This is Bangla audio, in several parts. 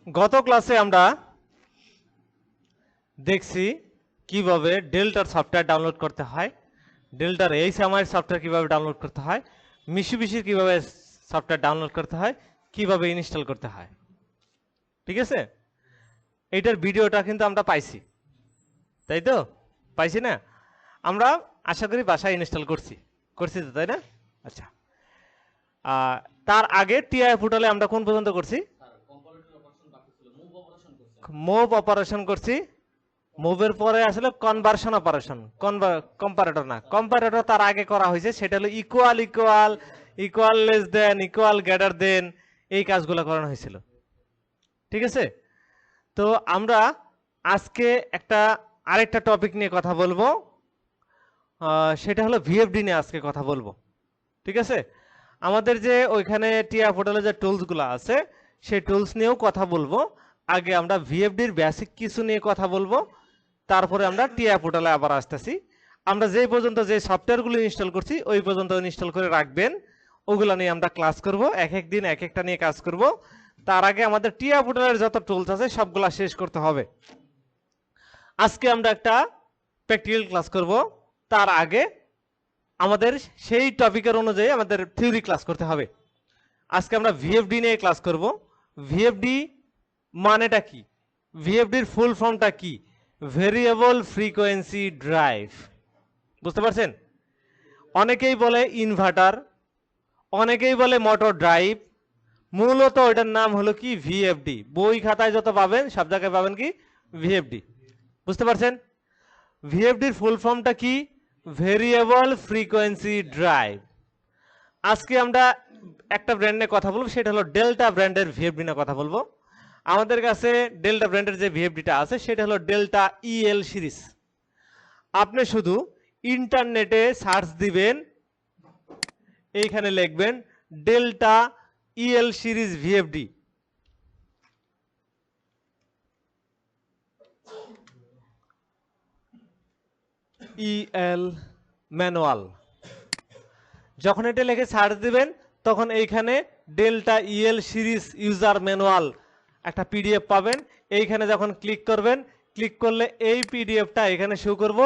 গত ক্লাসে আমরা দেখছি কিভাবে ডেল্টার সফটওয়্যার ডাউনলোড করতে হয়, ডেল্টার এই সময়ের সফটওয়্যার কিভাবে ডাউনলোড করতে হয়, মিশুবিশির কিভাবে সফটওয়্যার ডাউনলোড করতে হয়, কিভাবে ইনস্টল করতে হয়। ঠিক আছে, এইটার ভিডিওটা কিন্তু আমরা পাইছি, তাই তো? পাইছি না? আমরা আশা করি বাসায় ইনস্টল করছি তো, তাই না? আচ্ছা, তার আগে টিআই পোর্টালে আমরা কোন পর্যন্ত করছি? মুভ অপারেশন করছি। মুভের পরে আসলে কনভার্সন অপারেশন, কম্পারেটর না, কম্পারেটর তার আগে করা হয়েছে, সেটা হলো equal equal, equal less than, equal greater than, এই কাজগুলো করানো হয়েছিল। ঠিক আছে, তো আমরা আজকে আরেকটা টপিক নিয়ে কথা বলবো, সেটা হলো ভিএফডি নিয়ে আজকে কথা বলবো। ঠিক আছে, আমাদের যে ওইখানে টিআই পোর্টালে যে টুলসগুলো আছে সেই টুলস নিয়েও কথা বলবো। আগে আমরা ভিএফডির বেসিক কিছু নিয়ে কথা বলবো, তারপরে আমরা টিআই পোর্টালে আবার আসতেছি। আমরা যে পর্যন্ত যে সফটওয়্যারগুলো ইনস্টল করছি ওই পর্যন্ত ইনস্টল করে রাখবেন, ওগুলো নিয়ে আমরা ক্লাস করব, এক এক দিন এক একটা নিয়ে কাজ করব। তার আগে আমাদের টিআই পোর্টালের যত টুলস আছে সবগুলা শেষ করতে হবে। আজকে আমরা একটা প্র্যাকটিক্যাল ক্লাস করব, তার আগে আমাদের সেই টপিকের অনুযায়ী আমাদের থিওরি ক্লাস করতে হবে। আজকে আমরা ভিএফডি নিয়ে ক্লাস করব। ভিএফডি মানেটা কি, ভিএফডির ফুল ফর্মটা কি? Variable frequency drive. বুঝতে পারছেন? অনেকেই বলে ইনভার্টার, অনেকেই বলে মোটর ড্রাইভ, মূলত ওইটার নাম হলো কি ভিএফডি। বই খাতায় যত পাবেন সব জায়গায় পাবেন কি ভিএফডি। বুঝতে পারছেন? ভিএফডির ফুল ফর্মটা কি? Variable frequency drive. আজকে আমরা একটা ব্র্যান্ড নিয়ে কথা বলবো, সেটা হলো ডেল্টা ব্র্যান্ডের ভিএফডি নিয়ে কথা বলবো। আমাদের কাছে ডেল্টা ব্র্যান্ডের যে ভিএফডিটা আছে সেটা হলো ডেল্টা ইএল সিরিজ। আপনি শুধু ইন্টারনেটে সার্চ দিবেন, এইখানে লিখবেন delta El series VFD. El manual, যখন এটা লিখে সার্চ দিবেন তখন এইখানে delta El series user manual একটা পিডিএফ পাবেন। এইখানে যখন ক্লিক করবেন, ক্লিক করলে এই পিডিএফটা এখানে শো করব,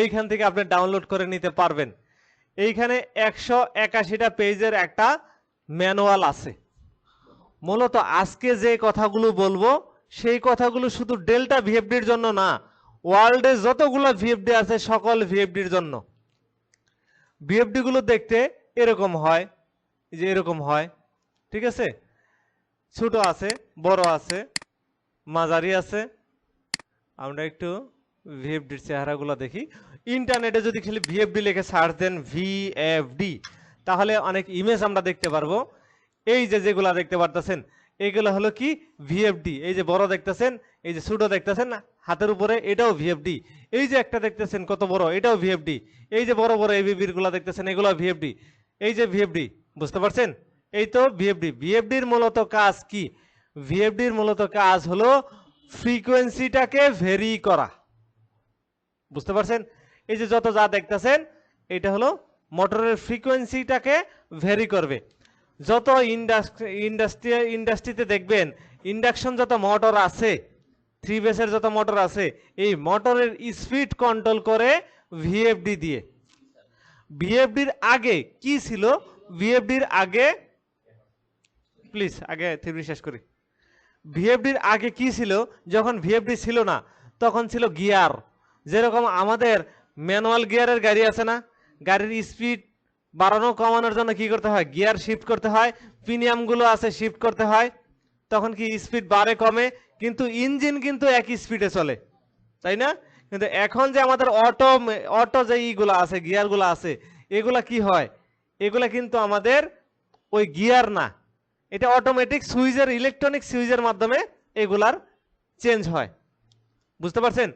এইখান থেকে আপনি ডাউনলোড করে নিতে পারবেন। এইখানে 181টা পেজের একটা ম্যানুয়াল আছে। মূলত আজকে যে কথাগুলো বলবো সেই কথাগুলো শুধু ডেল্টা ভিএফডির জন্য না, ওয়ার্ল্ডে যতগুলো ভিএফডি আছে সকল ভিএফডির জন্য। ভিএফডি গুলো দেখতে এরকম হয়, যে এরকম হয়। ঠিক আছে, ছোট আছে, বড় আছে, মাঝারি আছে। আমরা একটু ভিএফডির চেহারাগুলো দেখি। ইন্টারনেটে যদি খালি ভিএফডি লিখে সার্চ দেন ভিএফডি, তাহলে অনেক ইমেজ আমরা দেখতে পারবো। এই যে যেগুলা দেখতে পারতেছেন এগুলো হলো কি ভিএফডি। এই যে বড় দেখতেছেন, এই যে ছোট দেখতেছেন না হাতের উপরে, এটাও ভিএফডি। এই যে একটা দেখতেছেন কত বড়, এটাও ভিএফডি। এই যে বড় বড় এবিবির গুলা দেখতেছেন এগুলো ভিএফডি। এই যে ভিএফডি, বুঝতে পারছেন? এই তো ভিএফডি। ভিএফডির মূলত কাজ কি? ভিএফডির মূলত কাজ হলো ফ্রিকোয়েন্সিটাকে ভেরি করা। বুঝতে পারছেন? এই যে যত যা দেখতেছেন এটা হলো মোটরের ফ্রিকোয়েন্সিটাকে ভেরি করবে। যত ইন্ডাস্ট্রিতে দেখবেন ইন্ডাকশন যত মোটর আছে, 3 বেসের যত মোটর আছে, এই মোটরের স্পিড কন্ট্রোল করে ভিএফডি দিয়ে। ভিএফডির আগে কি ছিল? ভিএফডির আগে, প্লিজ আগে থিওরি শেষ করি। ভিএফডির আগে কি ছিল? যখন ভিএফডি ছিল না তখন ছিল গিয়ার। যেরকম আমাদের ম্যানুয়াল গিয়ারের গাড়ি আছে না, গাড়ির স্পিড বাড়ানো কমানোর জন্য কি করতে হয়? গিয়ার শিফট করতে হয়, পিনিয়ামগুলো আছে শিফট করতে হয়, তখন কি স্পিড বাড়ে কমে, কিন্তু ইঞ্জিন কিন্তু একই স্পিডে চলে, তাই না? কিন্তু এখন যে আমাদের অটো যে ইগুলো আছে, গিয়ারগুলো আছে, এগুলা কি হয়? এগুলা কিন্তু আমাদের ওই গিয়ার না, এটা অটোমেটিক সুইচের, ইলেকট্রনিক সুইচের মাধ্যমে এগুলার চেঞ্জ হয়। বুঝতে পারছেন?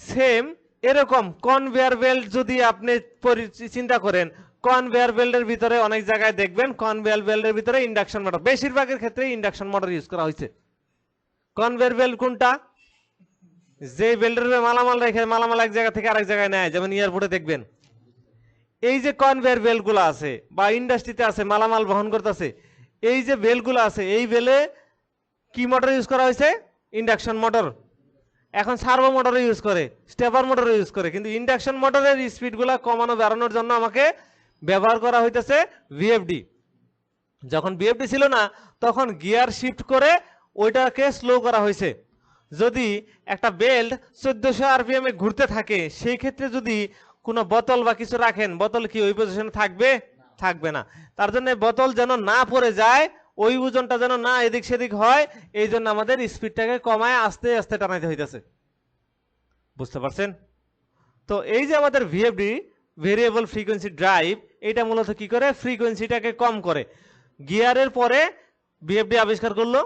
সেম এরকম কনভেয়ার বেল্ট যদি আপনি চিন্তা করেন, কনভেয়ার বেল্টের ভিতরে অনেক জায়গায় দেখবেন কনভেয়ার বেল্টের ভিতরে ইন্ডাকশন মোটর, বেশিরভাগের ক্ষেত্রে ইন্ডাকশন মোটর ইউজ করা হয়েছে। কনভেয়ার বেল্ট কোনটা? যে বেল্টের মালামাল রেখে মালামাল এক জায়গা থেকে আরেক জায়গায় নেয়, যেমন এয়ারপোর্টে দেখবেন এই যে কনভেয়ার বেল্ট গুলো আছে বা ইন্ডাস্ট্রিতে আছে, মালামাল বহন করতেছে, এই যে বেলগুলো আছে এই বেলে কি মোটর ইউজ করা হয়েছে? Induction motor. এখন সার্ভো মোটর ইউজ করে, স্টেপার মোটর ইউজ করে, কিন্তু ইন্ডাকশন মোটরের স্পিডগুলো কমানো বাড়ানোর জন্য আমাকে ব্যবহার করা হইতেছে ভিএফডি। যখন ভিএফডি ছিল না তখন গিয়ার শিফট করে ওইটাকে স্লো করা হয়েছে। যদি একটা বেল্ট 1400 আরপিএম এ ঘুরতে থাকে সেই ক্ষেত্রে যদি কোনো বোতল বা কিছু রাখেন, বোতল কি ওই পজিশনে থাকবে? থাকবে না। তার জন্য বোতল যেন না পড়ে যায়, ওই ওজনটা যেন না এদিক সেদিক হয়, এই জন্য আমাদের স্পিডটাকে কমায় আস্তে আস্তে টানাইতে হইতেছে। বুঝতে পারছেন? তো এই যে আমাদের ভিএফডি, ভেরিয়েবল ফ্রিকোয়েন্সি ড্রাইভ, এটা মূলত কি করে? ফ্রিকোয়েন্সিটাকে কম করে। গিয়ারের পরে ভিএফডি আবিষ্কার করলো,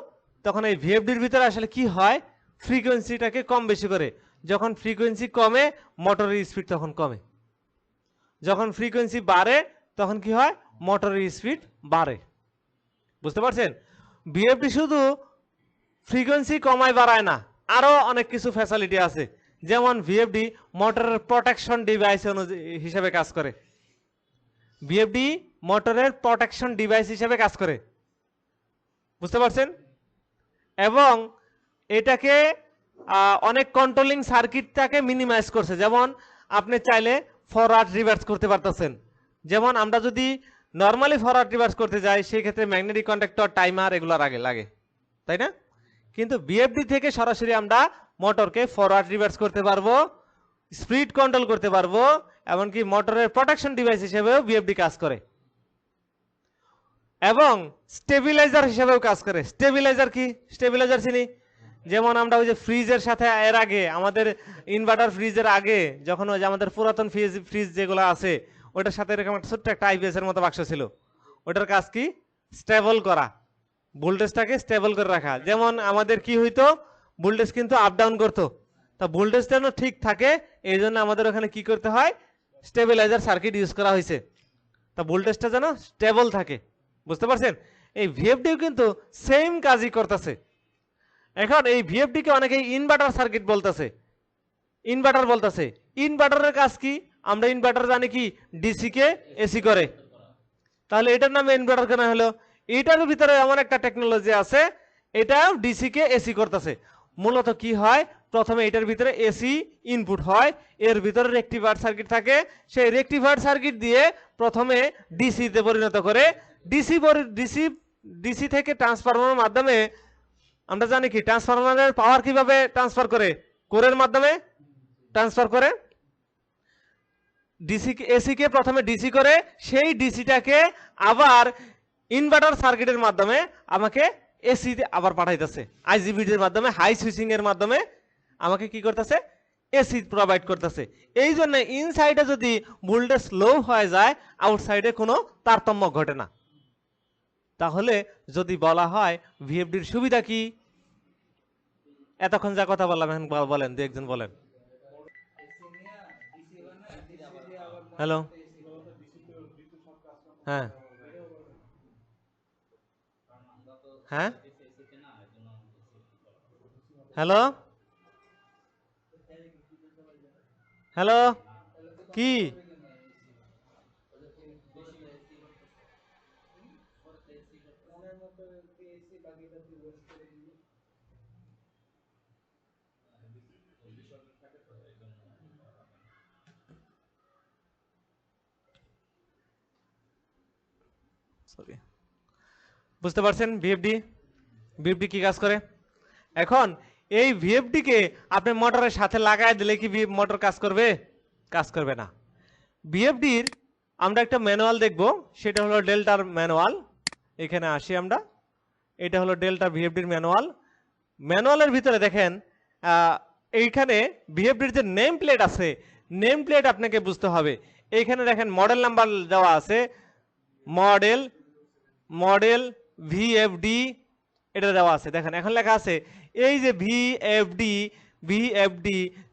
তখন এই ভিএফডির ভিতরে আসলে কি হয়? ফ্রিকোয়েন্সিটাকে কম বেশি করে। যখন ফ্রিকোয়েন্সি কমে মোটরের স্পিড তখন কমে, যখন ফ্রিকোয়েন্সি বাড়ে তখন কি হয়? মোটরের স্পিড বাড়ে। বুঝতে পারছেন? ভিএফডি শুধু ফ্রিকোয়েন্সি কমায় বাড়ায় না, আরো অনেক কিছু ফ্যাসিলিটি আছে। যেমন ভিএফডি মোটরের প্রোটেকশন ডিভাইস হিসেবে কাজ করে। ভিএফডি মোটরের প্রোটেকশন ডিভাইস হিসেবে কাজ করে। বুঝতে পারছেন? এবং এটাকে অনেক কন্ট্রোলিং সার্কিটটাকে মিনিমাইজ করছে। যেমন আপনি চাইলে ফরওয়ার্ড রিভার্স করতে পারতেছেন। যেমন আমরা যদি নর্মালি ফরওয়ার্ড রিভার্স করতে যাই সেই ক্ষেত্রে ম্যাগনেটিক কন্ডাক্টর, টাইমার এগুলোর আগে লাগে, তাই না? কিন্তু বিএফডি থেকে সরাসরি আমরা মোটরকে ফরওয়ার্ড রিভার্স করতে পারবো, স্পিড কন্ট্রোল করতে পারবো, এমনকি মোটরের প্রোটেকশন ডিভাইস হিসেবেও বিএফডি কাজ করে এবং স্টেবিলাইজার হিসেবেও কাজ করে। স্টেবিলাইজার কি? স্টেবিলাইজার চিনি। যেমন আমরা ওই যে ফ্রিজের সাথে এর আগে আমাদের ইনভার্টার ফ্রিজের আগে যখন ওই যে আমাদের পুরাতন ফ্রিজ যেগুলো আছে ওটার সাথে এরকম একটা ছোট্ট একটা আইপিএস এর মতো বাক্স ছিল, ওটার কাজ কি? স্টেবল করা, ভোল্টেজটাকে স্টেবল করে রাখা। যেমন আমাদের কি হইতো? ভোল্টেজ কিন্তু আপ ডাউন করতো, তা ভোল্টেজ যেন ঠিক থাকে এই জন্য আমাদের ওখানে কি করতে হয়? স্টেবিলাইজার সার্কিট ইউজ করা হয়েছে, তা ভোল্টেজটা যেন স্টেবল থাকে। বুঝতে পারছেন? এই ভিএফডিও কিন্তু সেম কাজই করতেছে। এখন এই ভিএফডি কে অনেকে ইনভার্টার সার্কিট বলতেছে, ইনভার্টার বলতেছে। ইনভার্টারের কাজ কি? আমরা ইনভার্টার জানি কি? ডিসি কে এসি করে। তাহলে এটার নামে ইনভার্টার কেন হলো? এটার ভিতরে এমন একটা টেকনোলজি আছে, এটা ডিসি কে এসি করতেছে। মূলত কি হয়? প্রথমে এটার ভিতরে এসি ইনপুট হয়, এর ভিতরে রেকটিফায়ার সার্কিট থাকে, সেই রেকটিফায়ার সার্কিট দিয়ে প্রথমে ডিসি তে পরিণত করে, ডিসি থেকে ট্রান্সফরমারের মাধ্যমে, আমরা জানি কি ট্রান্সফরমারের পাওয়ার কিভাবে ট্রান্সফার করে? কোরের মাধ্যমে ট্রান্সফার করে। ডিসি এসি কে প্রথমে ডিসি করে, সেই ডিসিটাকে আবার ইনভার্টার সার্কিটের মাধ্যমে আমাকে এসি তে আবার পাঠাইতেছে, আইজিবিটি এর মাধ্যমে, হাই সুইচিং এর মাধ্যমে আমাকে কি করতেছে? এসি প্রোভাইড করতেছে। এই জন্য ইনসাইডে যদি ভোল্টেজ লো হয়ে যায় আউটসাইডে কোনো তারতম্য ঘটে না। তাহলে যদি বলা হয় ভিএফডির সুবিধা কি? এতক্ষণ যা কথা বললাম এখন বলেন, দু একজন বলেন। হ্যালো, হ্যাঁ হ্যাঁ, হ্যালো হ্যালো, কি? বুঝতে পারছেন ভিএফডি, ভিএফডি কি কাজ করে? এখন এই ভিএফডি কে আপনি মোটরের সাথে লাগাই দিলে কি মোটর কাজ করবে? কাজ করবে না। ভিএফডির আমরা একটা ম্যানুয়াল দেখব, সেটা হলো ডেল্টার ম্যানুয়াল। এখানে আসি আমরা, এটা হলো ডেল্টা ভিএফডির ম্যানুয়াল। ম্যানুয়ালের ভিতরে দেখেন এইখানে ভিএফডির যে নেম প্লেট আছে, নেম প্লেট আপনাকে বুঝতে হবে। এইখানে দেখেন মডেল নাম্বার দেওয়া আছে, মডেল ভিএফডি এটা দেওয়া আছে। দেখেন এখন লেখা আছে এই যে ভিএফডি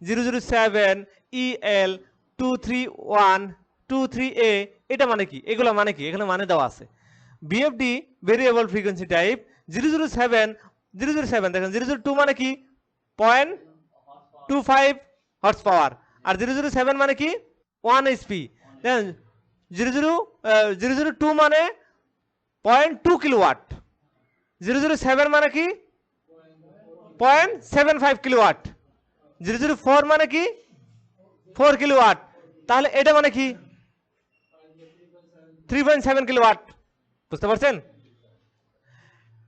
007 EL 23123A, এটা মানে কি? এগুলো মানে কি? এখানে মানে দেওয়া আছে। ভিএফডি ভেরিয়েবল ফ্রিকোয়েন্সি টাইপ 007 দেখেন 002 মানে কি? 0.25 হর্স পাওয়ার, আর 007 মানে কি? 1 HP। দেখেন 002 মানে 0.2 কিলোওয়াট। 007 মানে কি 0.75 কিলোওয়াট, 004 মানে কি 4 কিলোওয়াট, তাহলে এটা মানে কি 3.7 কিলোওয়াট। বুঝতে পারছেন?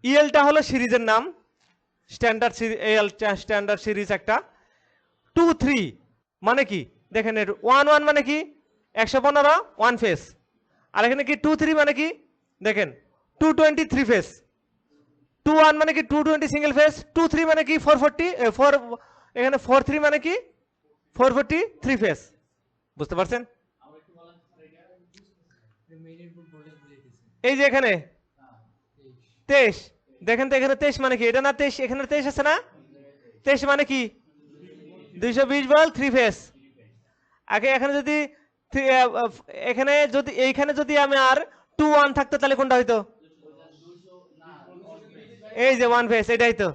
ইএলটা হলো সিরিজের নাম, স্ট্যান্ডার্ড স্ট্যান্ডার্ড সিরিজ একটা। 2-3 মানে কি দেখেন, 1-1 মানে কি 115 ওয়ান ফেস, আর এখানে কি 2-3 মানে কি দেখেন 220 থ্রি ফেস। 2-1 মানে কি 220 সিঙ্গেল ফেস, 2-3 মানে কি 440 এখানে 4-3 মানে কি 440 থ্রি ফেস। বুঝতে পারছেন? এই যে এখানে 23 দেখেন তো, এখানে 23 মানে কি, এটা না 23, এখানে 23 আছে না, 23 মানে কি 220 ভোল্ট থ্রি ফেস। আগে এখানে যদি এইখানে যদি আমি আর 2-1 থাকতো তাহলে কোনটা হইতো, এই যে ওয়ান ফেস, এটাই তো।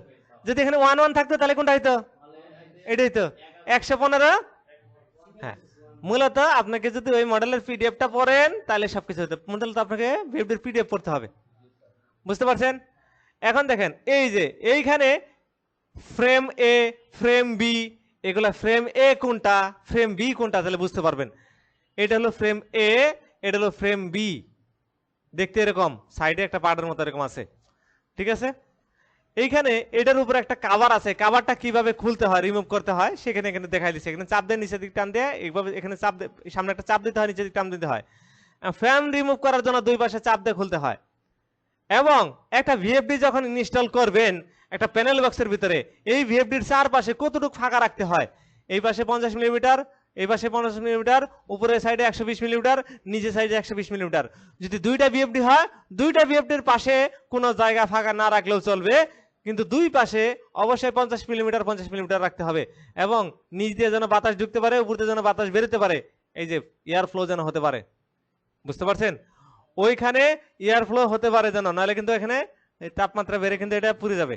যদি এখানে 1-1 থাকতো তাহলে কোনটা হইতো, এটাই তো 115। হ্যাঁ, মূলত আপনাকে যদি ওই মডেলের পিডিএফটা পড়েন তাহলে সবকিছু হতো, মূলত আপনাকে ভিএফডির পিডিএফ পড়তে হবে। বুঝতে পারছেন? এখন দেখেন এই যে এইখানে ফ্রেম এ, ফ্রেম বি, এগুলা ফ্রেম এ কোনটা, ফ্রেম বি কোনটা, তাহলে বুঝতে পারবেন। এটা হলো ফ্রেম এ, এটা হলো ফ্রেম বি, দেখতে এরকম সাইডে একটা পার্টের মতো এরকম আছে, ঠিক আছে। এইখানে এটার উপর একটা কভার আছে, কভারটা কিভাবে খুলতে হয়, রিমুভ করতে হয় সেখানে এখানে দেখাই দিচ্ছে। এখানে চাপ দিয়ে নিচের দিক টান দিয়ে এইভাবে, এখানে চাপ সামনে একটা চাপ দিতে হয়, নিচের দিক টান দিতে হয়। ফ্যান রিমুভ করার জন্য দুই পাশে চাপ দিয়ে খুলতে হয়। এবং একটা ভিএফডি যখন ইনস্টল করবেন একটা প্যানেল বক্সের ভিতরে, এই ভিএফডির চারপাশে কতটুকু ফাঁকা রাখতে হয়, এই পাশে 50 মিলিমিটার, এই পাশে 50 মিলিমিটার, উপরের সাইডে 120 মিলিমিটার, নিচের সাইডে 120 মিলিমিটার। যদি দুইটা ভিএফডি হয়, দুইটা ভিএফডির পাশে কোনো জায়গা ফাঁকা না রাখলেও চলবে, কিন্তু দুই পাশে অবশ্যই 50 মিলিমিটার 50 মিলিমিটার রাখতে হবে। এবং নিচ দিয়ে যেন বাতাস ঢুকতে পারে, উপর দিয়ে যেন বাতাস বেরোতে পারে, এই যে এয়ার ফ্লো যেন হতে পারে। বুঝতে পারছেন? ওইখানে এয়ার ফ্লো হতে পারে যেন, নাহলে কিন্তু এখানে তাপমাত্রা বেড়ে কিন্তু এটা পুড়ে যাবে।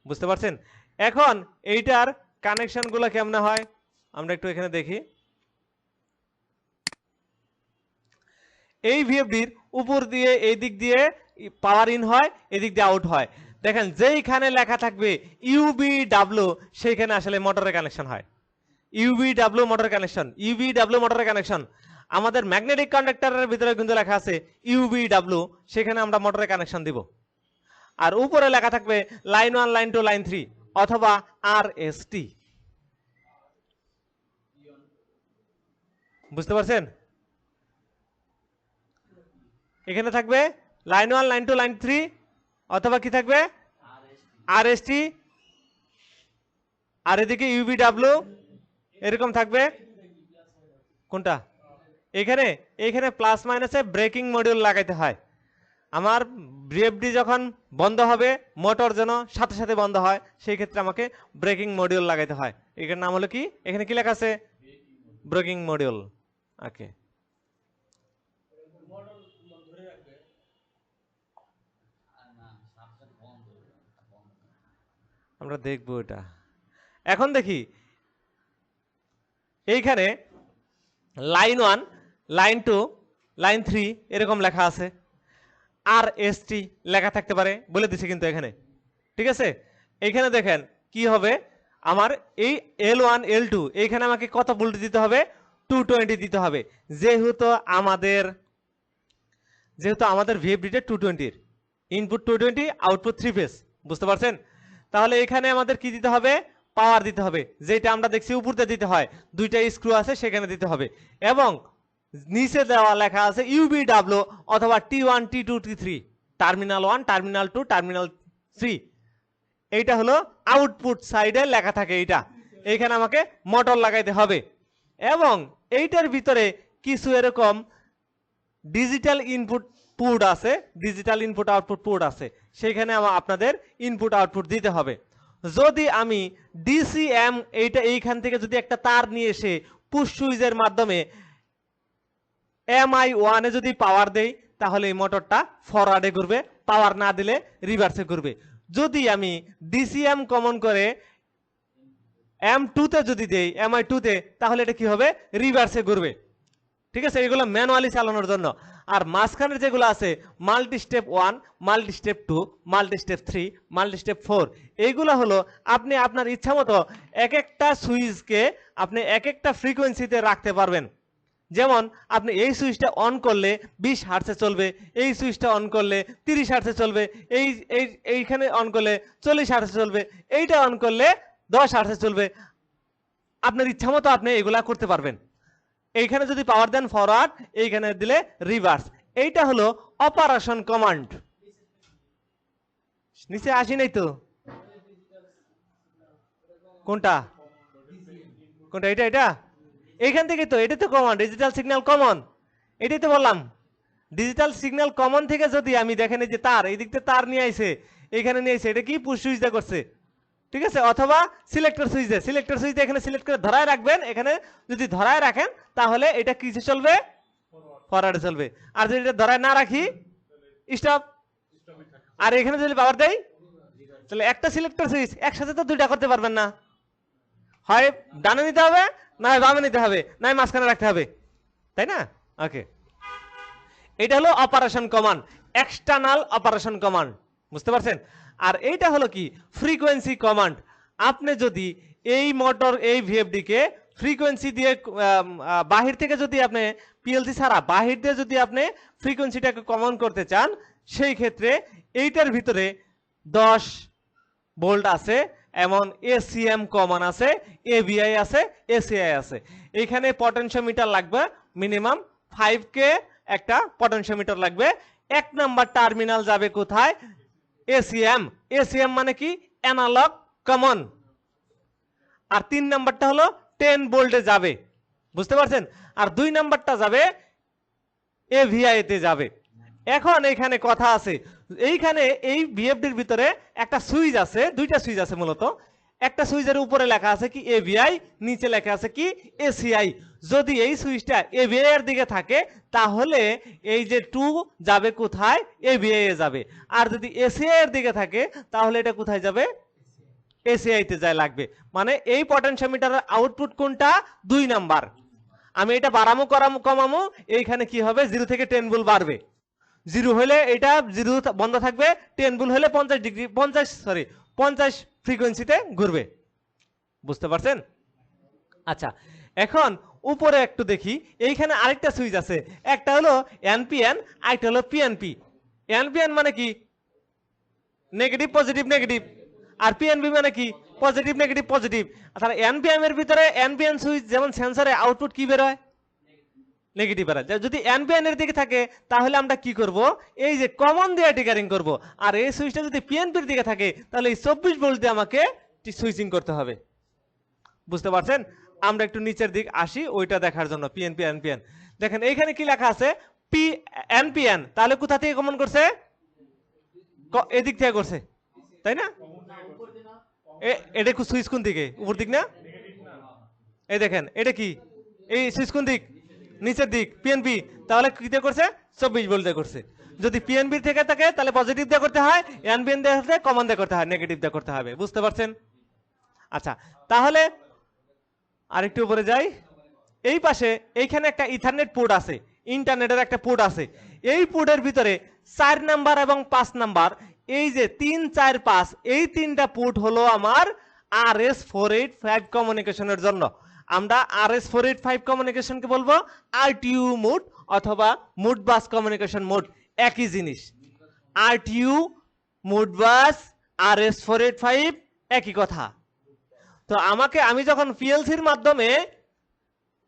বুঝতে পারছেন? এখন এইটার কানেকশন গুলো কেমনে হয় আমরা একটু এখানে দেখি। এই ভিএফডির উপর দিয়ে এই দিক দিয়ে পাওয়ার ইন হয়, এদিক দিয়ে আউট হয়। দেখেন যেইখানে লেখা থাকবে ইউবিডব্লিউ সেইখানে আসলে মোটরের কানেকশন হয়। ইউবিডব্লিউ মোটর কানেকশন, ইউবিডব্লিউ মোটরের কানেকশন। আমাদের ম্যাগনেটিক কন্ডাক্টরের ভিতরে কিন্তু লেখা আছে ইউবিডব্লিউ, সেখানে আমরা মোটরের কানেকশন দিব। আর উপরে লেখা থাকবে লাইন 1, লাইন 2, লাইন 3 অথবা আরএসটি। বুঝতে পারছেন? এখানে থাকবে লাইন 1, লাইন 2, লাইন 3 অথবা কি থাকবে আরএসটি, আর এদিকে ইউবিডব্লিউ এরকম থাকবে। কোনটা? এখানে এইখানে প্লাস মাইনাসে ব্রেকিং মডিউল লাগাইতে হয়। আমার ভিএফডি যখন বন্ধ হবে, মোটর যেন সাথে সাথে বন্ধ হয়, সেই ক্ষেত্রে আমাকে ব্রেকিং মডিউল লাগাইতে হয়। এর নাম হলো কি, এখানে কি লেখা আছে ব্রেকিং মডিউল। ওকে, আমরা দেখবো এটা। এখন দেখি এইখানে লাইন 1, লাইন 2, লাইন 3 এরকম লেখা আছে, আর এস টি লেখা থাকতে পারে, বলে দিছে কিন্তু এখানে, ঠিক আছে। এইখানে দেখেন কি হবে, আমার এই L1 L2 এইখানে আমাকে কত ভোল্ট দিতে হবে, 220 দিতে হবে। যেহেতু আমাদের ভিএফডিটা 220 ইনপুট 220, আউটপুট 3 ফেজ। বুঝতে পারছেন? তাহলে এখানে আমাদের কি দিতে হবে, পাওয়ার দিতে হবে, যেটা আমরা দেখছি উপরতে দিতে হয়, দুইটা স্ক্রু আছে সেখানে দিতে হবে। এবং নিচে দেওয়া লেখা আছে ইউবিডব্লিউ অথবা T1, T2, T3, terminal 1, terminal 2, terminal 3। এইটা হলো আউটপুট সাইডে লেখা থাকে, এইটা এইখানে আমাকে মোটর লাগাইতে হবে। এবং এইটার ভিতরে কিছু এরকম ডিজিটাল ইনপুট পোর্ট আছে, ডিজিটাল ইনপুট আউটপুট পোর্ট আছে, সেখানে আপনাদের ইনপুট আউটপুট দিতে হবে। যদি আমি ডিসিএম এইখান থেকে যদি একটা তার নিয়ে এসে পুশ সুইচের মাধ্যমে MI1 এ যদি পাওয়ার দেই, তাহলে এই মোটরটা ফরওয়ার্ডে ঘুরবে, পাওয়ার না দিলে রিভার্সে ঘুরবে। যদি আমি ডিসিএম কমন করে M2 তে যদি দেই, MI2 তে, তাহলে এটা কি হবে, রিভার্সে ঘুরবে। ঠিক আছে, এগুলো ম্যানুয়ালি চালানোর জন্য। আর মাঝখানের যেগুলো আছে multi step 1, multi step 2, multi step 3, multi step 4, এইগুলো হলো আপনি আপনার ইচ্ছা মতো এক একটা সুইচকে আপনি এক একটা ফ্রিকোয়েন্সিতে রাখতে পারবেন। যেমন আপনি এই সুইচটা অন করলে 20 হার্টজে চলবে, এই সুইচটা অন করলে 30 হার্টজে চলবে, এইখানে অন করলে 40 হার্টজে চলবে, এইটা অন করলে 10 হার্টজে চলবে। আপনার ইচ্ছা মতো আপনি এগুলা করতে পারবেন। এইখানে যদি পাওয়ার দেন ফরওয়ার্ড, এইখানে দিলে রিভার্স। এইটা হলো অপারেশন কমান্ড। নিচে আসি নাই তো? কোনটা কোনটা? এটা এইখান থেকে তো, এটা তো কমন, ডিজিটাল সিগন্যাল কমন, এটাই তো বললাম। ডিজিটাল সিগন্যাল কমন থেকে যদি আমি দেখেন এই যে তার, এই দিকতে তার নিয়ে আইছে, এইখানে নিয়ে আইছে, এটা কি পুশ সুইচ দা করছে, ঠিক আছে? অথবা সিলেক্টর সুইচ দিয়ে, সিলেক্টর সুইচ দিয়ে এখানে সিলেক্ট করে ধরায় রাখবেন। এখানে যদি ধরায় রাখেন তাহলে এটা কিসে চলবে? ফরওয়ার্ডে চলবে। আর যদি এটা ধরায় না রাখি, স্টপ। আর এখানে যদি পাওয়ার দেই, তাহলে একটা সিলেক্টর সুইচ একসাথে তো দুইটা করতে পারবেন না, হয় ডানে নিতে হবে, না হয় বামে নিতে হবে, না হয় মাঝখানে রাখতে হবে, তাই না? ওকে, এটা হলো operation command, external operation command, বুঝতে পারছেন? আর এইটা হলো কি ফ্রিকোয়েন্সি কমান্ড। আপনি যদি এই মোটর এই ভিএফডি কে ফ্রিকোয়েন্সি দিয়ে বাহির থেকে যদি আপনি পিএলসি ছাড়া বাহির দিয়ে যদি আপনি ফ্রিকোয়েন্সিটাকে কমন করতে চান, সেই ক্ষেত্রে এইটার ভিতরে 10 ভোল্ট আছে, এমন এসিএম কমন আছে, এভিআই আছে, এসিআই আছে। এইখানে পটেনশিওমিটার লাগবে মিনিমাম 5K, একটা পটেনশিওমিটার লাগবে। এক নাম্বার টার্মিনাল যাবে কোথায়? এসিএম। এসিএম মানে কি? Analogue common. আর 3 নাম্বারটা হলো 10 ভোল্টে যাবে, বুঝতে পারছেন? আর 2 নাম্বারটা যাবে এভিআই তে যাবে। এখন এখানে কথা আছে, এইখানে এই ভিএফডির ভিতরে একটা সুইচ আছে, দুইটা সুইচ আছে মূলত। একটা সুইচের উপরে লেখা আছে কি এভিআই, নিচে লেখা আছে কি এসিআই। যদি এই সুইচটা এভিআই এর দিকে থাকে তাহলে এই যে 2 যাবে কোথায়? এভিআই এ যাবে। আর যদি এসিআই এর দিকে থাকে তাহলে এটা কোথায় যাবে? এসিআই তে যায় লাগবে। মানে এই পটেনশিওমিটারের আউটপুট কোনটা? 2 নাম্বার। আমি এটা বাড়ামো কমামো, এইখানে কি হবে? 0 থেকে 10 ভোল্ট বাড়বে। 0 হলে এটা 0 বন্ধ থাকবে, 10 ভোল্ট হলে 50 ফ্রিকোয়েন্সিতে ঘুরবে, বুঝতে পারছেন? আচ্ছা, এখন উপরে একটু দেখি, এইখানে আরেকটা সুইচ আছে, একটা হলো এনপিএন, আরেকটা হলো পিএনপি। এনপিএন মানে কি? Negative positive negative. আর পিএনপি মানে কি? Positive negative positive. আচ্ছা, এনপিএম এর ভিতরে এনপিএন সুইচ যেমন সেন্সরে আউটপুট কি বের হয়? নেগেটিভ বের হয়। যদি এনপিএন এর দিকে থাকে তাহলে আমরা কি করব? এই যে কমন দিয়ে ট্রিগারিং করব। আর এই সুইচটা যদি পিএনপির দিকে থাকে তাহলে এই 24 ভোল্ট দিয়ে আমাকে সুইচিং করতে হবে, বুঝতে পারছেন? আমরা একটু নিচের দিক আসি ওইটা দেখার জন্য। পিএনপি এনপিএন দেখেন এইখানে কি লেখা আছে? পি এনপিএন, তাহলে কোথা থেকে কমন করছে? এদিক থেকে করছে, তাই না? এটা সুইচ কোন দিকে? উপর দিক না? এই দেখেন এটা কি? এই সুইচ কোন দিক? নিচের দিক, পিএনপি। তাহলে কি দিয়ে করছে? 24 ভোল্ট দিয়ে করছে। যদি পিএনপি থেকে থাকে তাহলে পজিটিভ দিয়ে করতে হয়, এনপিএন দিয়ে করতে কমন দিয়ে করতে হয়, নেগেটিভ দিয়ে করতে হবে, বুঝতে পারছেন? আচ্ছা, তাহলে আরেকটু উপরে যাই। এই পাশে এইখানে একটা ইথারনেট পোর্ট আছে, ইন্টারনেটের একটা পোর্ট আছে। এই পোর্টের ভিতরে 4 নাম্বার এবং 5 নাম্বার, এই যে 3, 4, 5, এই তিনটা পোর্ট হলো আমার RS485 কমিউনিকেশনের জন্য। আমরা RS485 কমিউনিকেশনকে বলবো আরটিইউ মোড অথবা মোড বাস কমিউনিকেশন মোড, একই জিনিস। আরটিইউ, মোড বাস, RS485 একই কথা। তো আমি যখন পিএলসির মাধ্যমে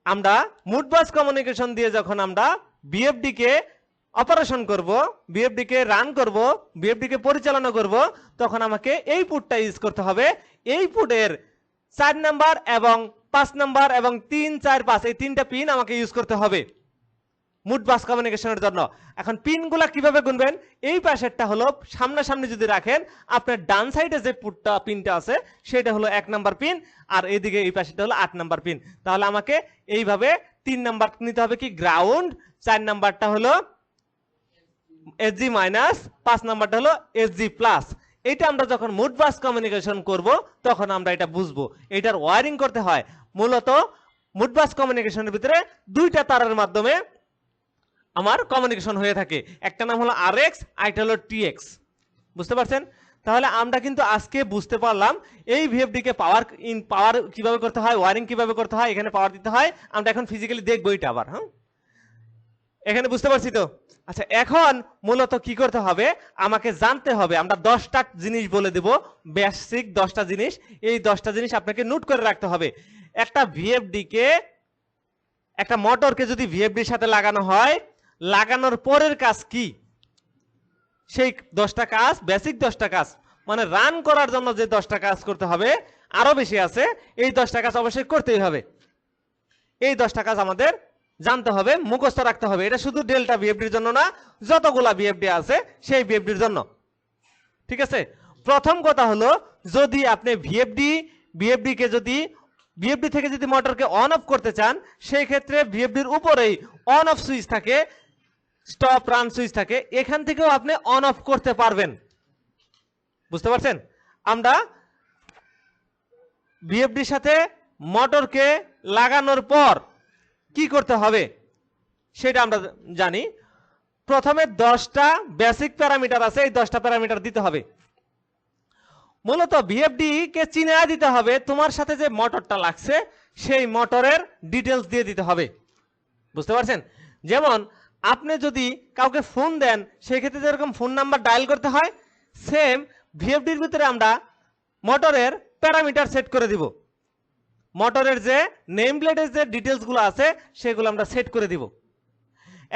আমরা মোড বাস কমিউনিকেশন দিয়ে যখন আমরা বিএফডি কে অপারেশন করব, বিএফডি কে রান করব, বিএফডি কে পরিচালনা করব, তখন আমাকে এই পোর্টটা ইউজ করতে হবে। এই পোর্টের 4 নাম্বার এবং 5 নাম্বার এবং 3, 4, 5 এই তিনটা পিন আমাকে ইউজ করতে হবে মোড বাস কমিউনিকেশনের জন্য। এখন পিনগুলা কিভাবে গুনবেন? এই পাশেরটা হলো সামনাসামনি যদি রাখেন, আপনার ডান সাইডে যে পিনটা আছে সেটা হলো 1 নাম্বার পিন, আর এইদিকে এই পাশেরটা হলো 8 নাম্বার পিন। তাহলে আমাকে এইভাবে 3 নাম্বার নিতে হবে কি গ্রাউন্ড, 4 নাম্বারটা হলো এসজি মাইনাস, 5 নাম্বারটা হলো এসজি প্লাস। এটা আমরা যখন মোড বাস কমিউনিকেশন করব তখন আমরা এটা বুঝবো। এটার ওয়্যারিং করতে হয় মূলত মুডবাস কমিউনিকেশনের ভিতরে দুইটা তারের মাধ্যমে আমার কমিউনিকেশন হয়ে থাকে, একটা নাম হলো RX, আরেকটা হলো TX। বুঝতে পারছেন? তাহলে আমরা কিন্তু আজকে বুঝতে পারলাম এই VFD কে পাওয়ার কিভাবে করতে হয়, ওয়ারিং কিভাবে করতে হয়, এখানে পাওয়ার দিতে হয়। আমরা এখন ফিজিক্যালি দেখবো এটা আবার। হ্যাঁ, এখানে বুঝতে পারছি তো? আচ্ছা, এখন মূলত কি করতে হবে, আমাকে জানতে হবে। আমরা 10টা জিনিস বলে দেব, বেসিক 10টা জিনিস। এই 10টা জিনিস আপনাকে নোট করে রাখতে হবে। একটা ভিএফডি কে, একটা মোটরকে যদি ভিএফডির সাথে লাগানো হয়, লাগানোর পরের কাজ কি, সেই 10টা কাজ, বেসিক 10টা কাজ, মানে রান করার জন্য যে 10টা কাজ করতে হবে, আরো বেশি আছে। এই 10টা কাজ অবশ্যই করতেই হবে। এই 10টা কাজ আমাদের জানতে হবে, মুখস্থ রাখতে হবে। এটা শুধু ডেল্টা ভিএফডির জন্য না, যতগুলা ভিএফডি আছে সেই ভিএফডির জন্য। ঠিক আছে? প্রথম কথা হলো, যদি আপনি ভিএফডি কে যদি ভিএফডি থেকে যদি মোটরকে অন অফ করতে চান, সেই ক্ষেত্রে ভিএফডির উপরেই অন অফ সুইচ থাকে, স্টপ রান সুইচ থাকে, এখান থেকেও আপনি অন অফ করতে পারবেন। বুঝতে পারছেন? আমরা ভিএফডির সাথে মোটরকে লাগানোর পর কি করতে হবে সেটা আমরা জানি। প্রথমে 10টা বেসিক প্যারামিটার আছে, এই 10টা প্যারামিটার দিতে হবে। মূলত ভিএফডি কে চিনে দিতে হবে, তোমার সাথে যে মোটরটা লাগছে সেই মোটরের ডিটেলস দিয়ে দিতে হবে। বুঝতে পারছেন? যেমন আপনি যদি কাউকে ফোন দেন, সেই ক্ষেত্রে যেরকম ফোন নাম্বার ডায়াল করতে হয়, সেম ভিএফডির ভিতরে আমরা মোটরের প্যারামিটার সেট করে দিব। মোটরের যে নেম প্লেটের যে ডিটেলস গুলো আছে সেগুলো আমরা সেট করে দিব।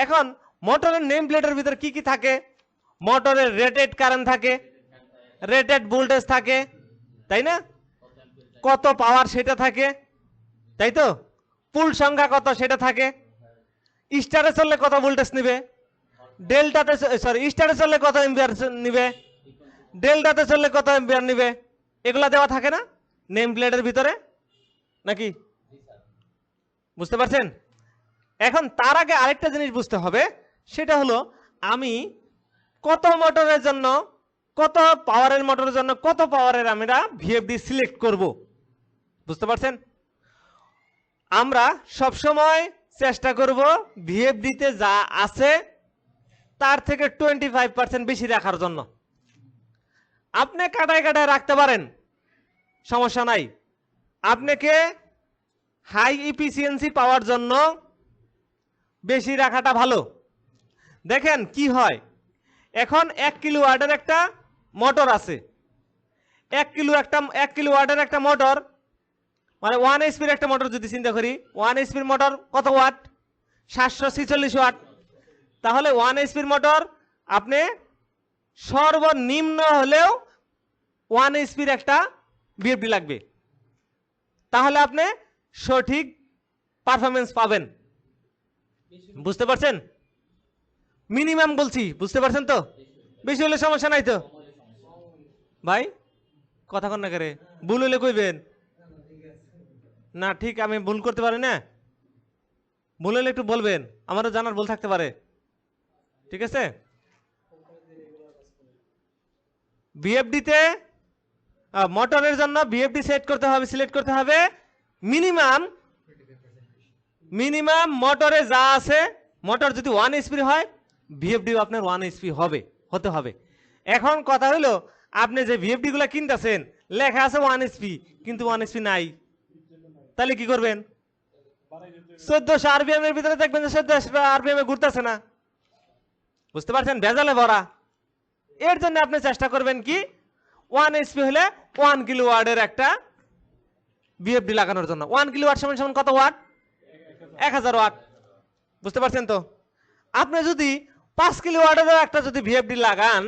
এখন মোটরের নেম প্লেটের ভিতরে কি কি থাকে? মোটরের রেটেড কারেন্ট থাকে, রেটেড ভোল্টেজ থাকে, তাই না? কত পাওয়ার সেটা থাকে, তাই তো? পুল সংখ্যা কত সেটা থাকে। স্টারে চললে কত ভোল্টেজ নিবে, ডেল্টাতে স্টারে চললে কত এম্পিয়ার নিবে, ডেল্টাতে চললে কত এম্পিয়ার নিবে, এগুলা দেওয়া থাকে না নেম প্লেটের ভিতরে, নাকি? বুঝতে পারছেন? এখন তার আগে আরেকটা জিনিস বুঝতে হবে, সেটা হলো আমি কত মোটরের জন্য, কত পাওয়ারের মোটরের জন্য কত পাওয়ারের আমরা ভিএফডি সিলেক্ট করব। বুঝতে পারছেন? আমরা সব সময় চেষ্টা করব ভিএফডিতে যা আছে তার থেকে 25% বেশি রাখার জন্য। আপনি কাটায় কাটায় রাখতে পারেন, সমস্যা নাই। আপনাকে হাই এফিসিয়েন্সি পাওয়ার জন্য বেশি রাখাটা ভালো। দেখেন কি হয়, এখন 1 কিলোওয়াটের একটা মোটর আছে, 1 কিলোওয়াটের একটা মোটর, মানে 1 এইচপির একটা মোটর যদি চিন্তা করি, 1 এইচপির মোটর কত ওয়াট? 746 ওয়াট। তাহলে 1 এইচপির মোটর আপনি সর্বনিম্ন হলেও 1 এইচপির একটা ভিএফডি লাগবে, তাহলে আপনি সঠিক পারফরমেন্স পাবেন। বুঝতে পারছেন? মিনিমাম বলছি, বুঝতে পারছেন তো? বেশি হলে সমস্যা নাই তো ভাই, কথা কন না করে, ভুল হলে কইবেন না। ঠিক আমি ভুল করতে পারি না, ভুল হলে একটু বলবেন, আমারও জানার ভুল থাকতে পারে। ঠিক আছে? ভিএফডিতে মোটরের জন্য ভিএফডি সেট করতে হবে, সিলেক্ট করতে হবে মিনিমাম মোটরে যা আছে। মোটর যদি 1 এইচপি হয়, ভিএফডি আপনার 1 এইচপি হতে হবে। এখন কথা হলো, আপনি যে ভিএফডি গুলা কিনতেছেন লেখা আছে 1 এইচপি, কিন্তু 1 এইচপি নাই, তাহলে কি করবেন? 1400 আরপিএম এর ভিতরে দেখবেন যে 1400 আরপিএম এ ঘুরতেছে না। বুঝতে পারছেন? ভেজালে ভরা। এর জন্য আপনি চেষ্টা করবেন কি, 1 এইচপি হলে 1 কিলোওয়াটের একটা ভিএফডি লাগানোর জন্য। 1 কিলোওয়াট সমান সমান কত ওয়াট? 1000 ওয়াট। বুঝতে পারছেন তো? আপনি যদি 5 কিলোওয়াটের একটা যদি ভিএফডি লাগান,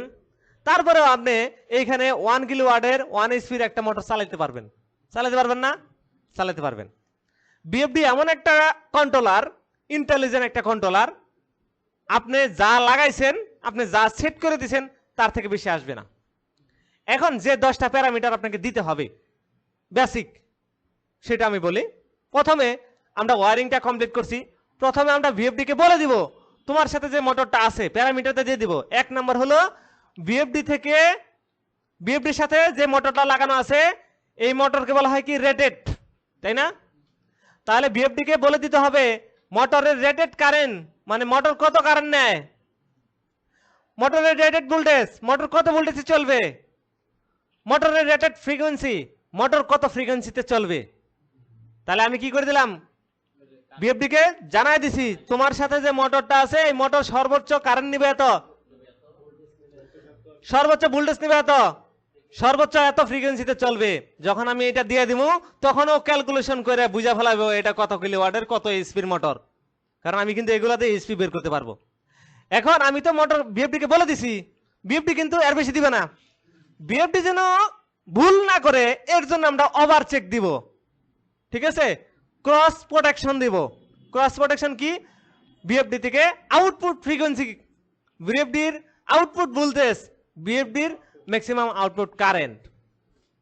তারপরেও আপনি এইখানে 1 কিলোওয়াটের 1 এইচপির একটা মোটর চালাতে পারবেন না? চালাতে পারবেন। ভিএফডি এমন একটা কন্ট্রোলার, ইন্টেলিজেন্ট একটা কন্ট্রোলার, আপনি যা লাগাইছেন, আপনি যা সেট করে দিয়েছেন তার থেকে বেশি আসবে না। এখন যে 10টা প্যারামিটার আপনাকে দিতে হবে বেসিক, সেটা আমি বলি। প্রথমে আমরা ওয়ারিংটা কমপ্লিট করছি। প্রথমে আমরা ভিএফডি কে বলে দিব তোমার সাথে যে মোটরটা আছে, প্যারামিটারটা দিয়ে দিব। 1 নাম্বার হলো ভিএফডির সাথে যে মোটরটা লাগানো আছে এই মোটরকে বলা হয় কি রেটেড, তাই না? তাহলে বিএফডি কে বলে দিতে হবে মোটরের রেটেড কারেন্ট, মানে মোটর কত কারেন্ট নেয়, মোটরের রেটেড ভোল্টেজ, মোটর কত ভোল্টেজে চলবে, মোটরের রেটেড ফ্রিকোয়েন্সি, মোটর কত ফ্রিকোয়েন্সিতে চলবে। তাহলে আমি কি করে দিলাম, বিএফডি কে জানাই দিছি তোমার সাথে যে মোটরটা আছে এই মোটর সর্বোচ্চ কারেন্ট নিবে এত, সর্বোচ্চ ভোল্টেজ নিবে এত, সর্বোচ্চ এত ফ্রিকোয়েন্সিতে চলবে। যখন আমি এটা দিয়ে দিব তখন ও ক্যালকুলেশন করে বুঝা ফেলাবো এটা কত কিলোওয়াটের কত এইচপির মোটর, কারণ আমি কিন্তু এগুলাতে এইচপি বের করতে পারবো। এখন আমি তো মোটর বিএফডি কে বলে দিছি, বিএফডি কিন্তু এর বেশি দিবে না, বিএফডি যেন ভুল না করে এর জন্য আমরা ওভার চেক দিব, ঠিক আছে, ক্রস প্রোটেকশন দিব। ক্রস প্রোটেকশন কি, বিএফডি থেকে আউটপুট ফ্রিকোয়েন্সি, বিএফডির আউটপুট ভোল্টেজ, বিএফডির ম্যাক্সিমাম আউটপুট কারেন্ট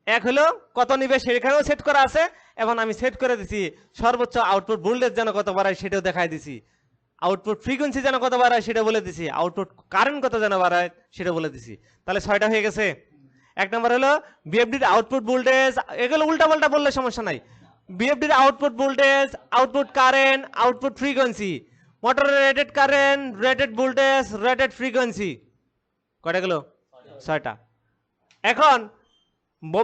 এক হলো কত নিবে সেখানেও সেট করা আছে, এবং আমি সেট করে দিছি সর্বোচ্চ আউটপুট ভোল্টেজ যেন কত বাড়ায় সেটাও দেখাই দিছি, আউটপুট ফ্রিকোয়েন্সি যেন কত বাড়ায় সেটা বলে দিছি, আউটপুট কারেন্ট কত যেন বাড়ায় সেটা বলে দিছি। তাহলে 6টা হয়ে গেছে। এক নম্বর হলো বিএফডির আউটপুট ভোল্টেজ, এগুলো উল্টা পাল্টা বললে সমস্যা নাই, বিএফডির output voltage, output current, output frequency, মোটরের rated current, rated voltage, rated frequency, কয়টা গেল, 6টা। এখন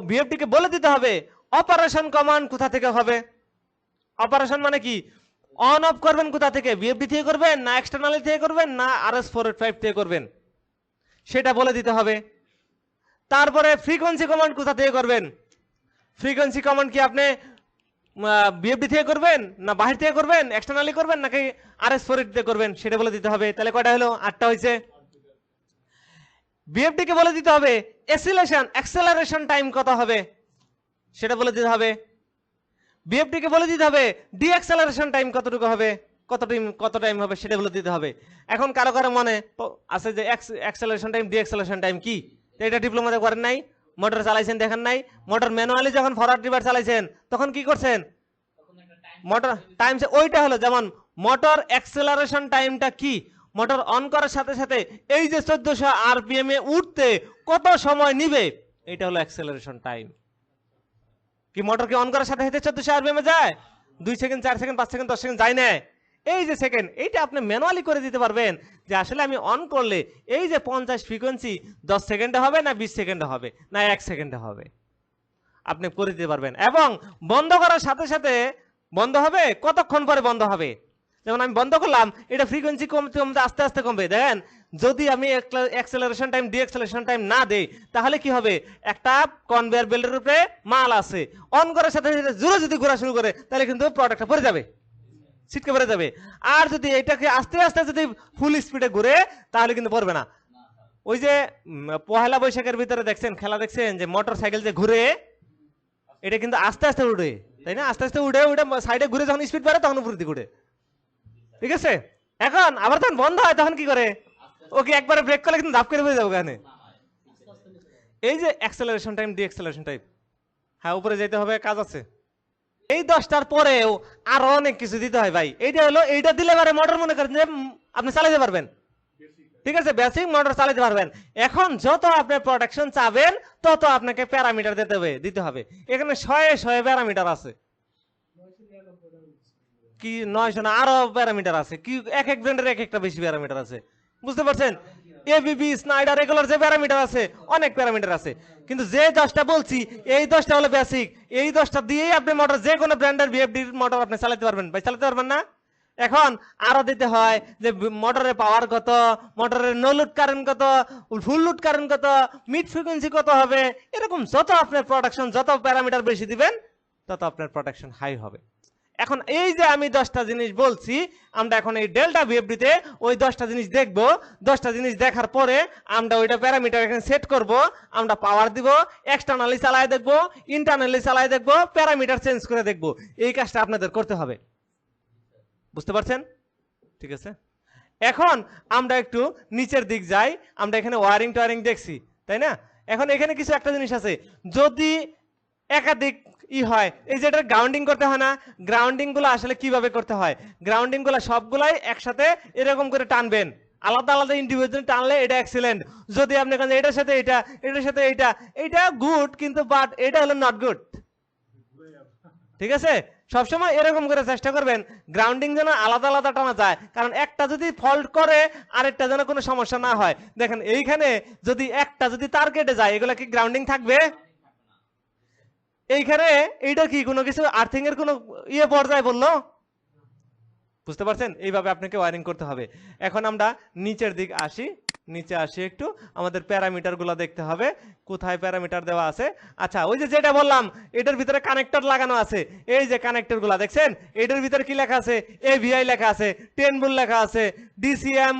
বিএফডি কে বলে দিতে হবে অপারেশন কমান্ড কোথা থেকে হবে, অপারেশন মানে কি, অন অফ করবেন কোথা থেকে, বিএফডি থেকে করবেন না এক্সটার্নালি থেকে করবেন না RS-485 থেকে করবেন সেটা বলে দিতে হবে। তারপরে ফ্রিকোয়েন্সি কমান্ড কোথা থেকে করবেন, ফ্রিকোয়েন্সি কমান্ড কি আপনি বিএফডি থেকে করবেন না বাহির থেকে করবেন, এক্সটার্নালি করবেন নাকি RS-485 থেকে করবেন সেটা বলে দিতে হবে। তাহলে কয়টা হলো, 8টা হয়েছে। বিএফডি কে বলে দিতে হবে অ্যাক্সেলারেশন টাইম কত হবে সেটা বলে দিতে হবে, বিএফডি কে বলে দিতে হবে ডিঅ্যাক্সেলারেশন টাইম কতটুকু হবে, কত টাইম হবে সেটা বলে দিতে হবে। এখন কারো কারো মনে আছে যে অ্যাক্সেলারেশন টাইম ডিঅ্যাক্সেলারেশন টাইম কি, তো এটা ডিপ্লোমাতে করেন নাই, মোটর চালাইছেন দেখেন নাই, মোটর ম্যানুয়ালি যখন ফরওয়ার্ড রিভার্স চালাইছেন তখন কি করছেন, মোটর টাইম, ওইটা হলো যেমন মোটর অ্যাক্সেলারেশন টাইমটা কি, মোটর অন করার সাথে সাথে এই যে 1400 আরপিএম এ উঠতে কত সময় নিবে, এটা হলো অ্যাক্সেলারেশন টাইম। কি মোটর কি অন করার সাথে সাথে 1400 আরপিএম এ যায়, 2 সেকেন্ড 4 সেকেন্ড 5 সেকেন্ড 10 সেকেন্ড যায় না, এই যে সেকেন্ড এইটা আপনি ম্যানুয়ালি করে দিতে পারবেন যে আসলে আমি অন করলে এই যে 50 ফ্রিকোয়েন্সি 10 সেকেন্ডে হবে না 20 সেকেন্ডে হবে না 1 সেকেন্ডে হবে, আপনি করে দিতে পারবেন। এবং বন্ধ করার সাথে সাথে বন্ধ হবে কতক্ষণ পরে বন্ধ হবে, যেমন আমি বন্ধ করলাম এটা ফ্রিকোয়েন্সি কমতে কমতে আস্তে আস্তে কমবে, দেখেন যদি আমি অ্যাক্সেলারেশন টাইম ডিঅ্যাক্সেলারেশন টাইম না দেই তাহলে কি হবে, একটা কনভেয়ার বেল্টের উপরে মাল আছে, অন করার সাথে সাথে জোরে যদি ঘোরা শুরু করে তাহলে কিন্তু প্রোডাক্টটা পড়ে যাবে, ছিটকে পড়ে যাবে। আর যদি এটাকে আস্তে আস্তে যদি ফুল স্পিডে ঘুরে তাহলে কিন্তু পড়বে না। ওই যে পহেলা বৈশাখের ভিতরে দেখছেন খেলা দেখছেন যে মোটর সাইকেল যে ঘুরে এটা কিন্তু আস্তে আস্তে উঠে, তাই না, আস্তে আস্তে উঠে উঠে সাইডে ঘুরে যখন স্পিড বাড়ে তখন উপর দিকে উঠে, ঠিক আছে। এখন আবার তখন বন্ধ হয় তখন কি করে, ওকে একবারে ব্রেক করলে কিন্তু ধাপ করে হয়ে যাবে ওখানে। এই যে অ্যাক্সেলারেশন টাইম ডিঅ্যাক্সেলারেশন টাইম, হ্যাঁ উপরে যেতে হবে কাজ আছে, এই 10টার পরেও আরো অনেক কিছু দিতে হয় ভাই। এইটা হলো এইটা দিলে পারে মোটর মনে করেন যে আপনি চালাতে পারবেন, ঠিক আছে, বেসিক মোটর চালাতে পারবেন। এখন যত আপনি প্রোটেকশন চাবেন তত আপনাকে প্যারামিটার দিতে হবে। এখানে 100 প্যারামিটার আছে, কি 900 না আরো প্যারামিটার আছে, কি এক এক ব্র্যান্ডের এক একটা বেশি প্যারামিটার আছে, বুঝতে পারছেন, এবিবি স্নাইডার এগুলোর যে প্যারামিটার আছে অনেক প্যারামিটার আছে, কিন্তু যে 10টা বলছি এই 10টা হলো বেসিক, এই 10টা দিয়েই আপনি মোটর যে কোনো ব্র্যান্ডের বিএফডি মোটর আপনি চালাতে পারবেন ভাই, চালাতে পারবেন না। এখন আরো দিতে হয় যে মোটরের পাওয়ার কত, মোটরের নো লোড কারেন্ট কত, ফুল লোড কারেন্ট কত, মিড ফ্রিকোয়েন্সি কত হবে, এরকম যত আপনার প্রোডাকশন যত প্যারামিটার বেশি দিবেন তত আপনার প্রোডাকশন হাই হবে। এখন এই যে আমি 10টা জিনিস বলছি আমরা এখন এই ডেল্টা বিএফডিতে ওই 10টা জিনিস দেখব, 10টা জিনিস দেখার পরে আমরা ওইটা প্যারামিটার এখানে সেট করব, আমরা পাওয়ার দিব, এক্সটার্নালি চালায় দেখব, ইন্টারনালি চালায় দেখব, প্যারামিটার চেঞ্জ করে দেখব, এই কাজটা আপনাদের করতে হবে, বুঝতে পারছেন, ঠিক আছে। এখন আমরা একটু নিচের দিক যাই, আমরা এখানে ওয়ারিং টোয়ারিং দেখছি তাই না। এখন এখানে কিছু একটা জিনিস আছে, যদি একাধিক হয়, এই যে এটা গ্রাউন্ডিং করতে হয় না, গ্রাউন্ডিং গুলো আসলে কিভাবে করতে হয়, গ্রাউন্ডিং গুলো সবগুলাই একসাথে এরকম করে টানবেন, আলাদা আলাদা ইন্ডিভিজুয়াল টানলে এটা এক্সিলেন্ট। যদি আপনি এখানে এটার সাথে এটা, এটার সাথে এটা, এটা গুড কিন্তু বাট এটা হলো নট গুড, ঠিক আছে। সবসময় এরকম করে চেষ্টা করবেন গ্রাউন্ডিং যেন আলাদা আলাদা টানা যায়, কারণ একটা যদি ফল্ট করে আরেকটা যেন কোনো সমস্যা না হয়। দেখেন এইখানে যদি একটা যদি তার কেটে যায়, এগুলা কি গ্রাউন্ডিং থাকবে? এইখানে এইটা কি কোনো কিছু আর্থিং এর কোনো পর্যায়ে বললো? বুঝতে পারছেন? এইভাবে আপনাকে ওয়ারিং করতে হবে। এখন আমরা নিচের দিক আসি, নিচে আসি একটু, আমাদের প্যারামিটার গুলো দেখতে হবে কোথায় প্যারামিটার দেওয়া আছে। আচ্ছা, ওই যে যেটা বললাম এটার ভিতরে কানেক্টর লাগানো আছে, এই যে কানেক্টর গুলা দেখছেন, এটার ভিতরে কি লেখা আছে? এভিআই লেখা আছে, 10 ভোল্ট লেখা আছে, ডিসিএম,